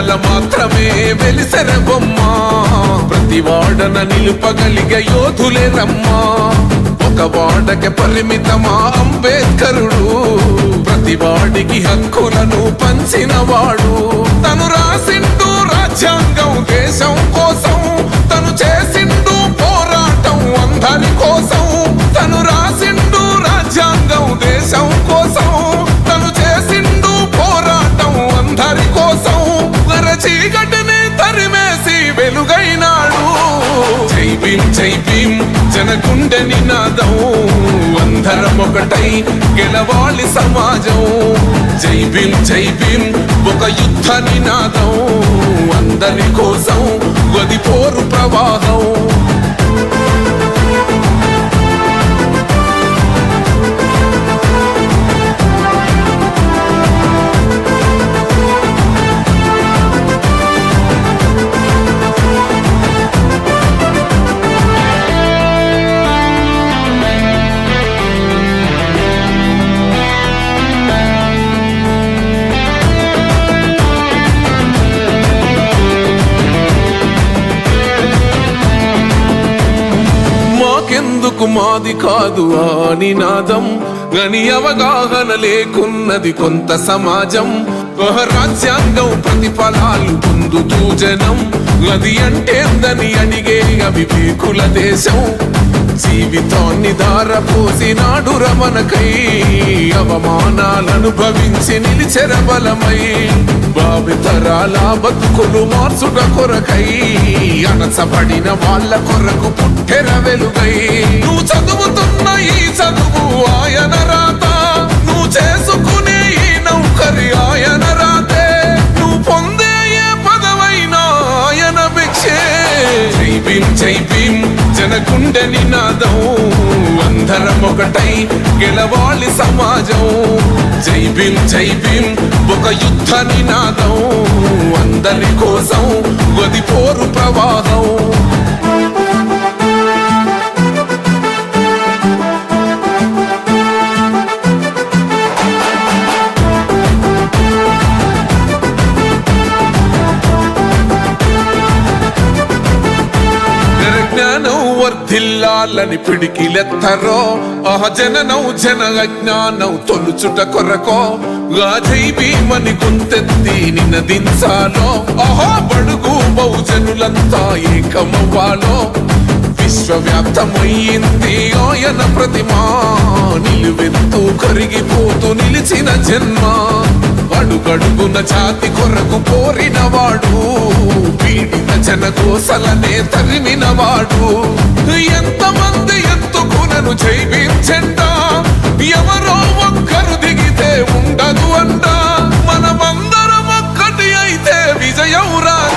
వాడల మాత్రమే వెలిసెర బొమ్మ ప్రతి వాడన నిలుపగలిగే యోధులే రమ్మా ఒక వాడకి పరిమితమా అంబేద్కరుడు ప్రతి వాడికి హక్కులను పంచిన వాడు తను రాసిండు రాజ్యాంగం దేశం కోసం తను చేసిండు పోరాటం అందరి కోసం తను రాసిండు రాజ్యాంగం దేశం కోసం తను చేసిండు పోరాటం అందరి కోసం చీకటిని తరిమేసి వెలుగైనాడు జై భీం జనగుండె నినాదం అందరం ఒకటై గెలవాలి సమాజం జై భీం ఒక యుద్ధ నినాదం అందరి కోసం గది పోరు ప్రవాహం ఎందుకు మాది కాదు ఆ నినాదం గని అవగాహన లేకున్నది కొంత సమాజం రాజ్యాంగం ప్రతిఫలాలు పొందుతూ జనం అది అంటేందని అడిగే అవివేకుల దేశం జీవితాన్ని దారపోసినాడు రమణకై అవమానాలనుభవించి నిలిచెర బలమై భావితరాల బతుకులు మార్చుట కొరకై అనసబడిన వాళ్ళ కొరకు పుట్టెర వెలుగై నువ్వు చదువుతున్న ఈ చదువు ఆయన రాత నువ్వు చేసుకునే ఈ నౌకరి ఆయన రాతే నువ్వు పొందే ఏ పదవైనా ఆయన భిక్షే జై భీం జనగుండె నినాదం అందరం ఒకటై గెలవాలి సమాజం జై భీం ఒక యుద్ధ నినాదం అందరి కోసం గది పోరు ప్రవాహం వర్ధిల్లాలని పిడికిలెత్తరో జననం జన అజ్ఞానం తొలుచుట కొరకో జై భీమని గుంతెత్తి నినదించాలో బడుగు బహుజనులంతా ఏకమవ్వాలో విశ్వవ్యాప్తమయ్యింది ఆయన ప్రతిమా నిలువెత్తు కరిగిపోతూ నిలిచిన జన్మ అడుగడుగున జాతి కొరకు కోరిన వాడు పీడిత జనకోసలనే తరిమిన వాడు ఎంతమంది ఎత్తుకునను జై భీం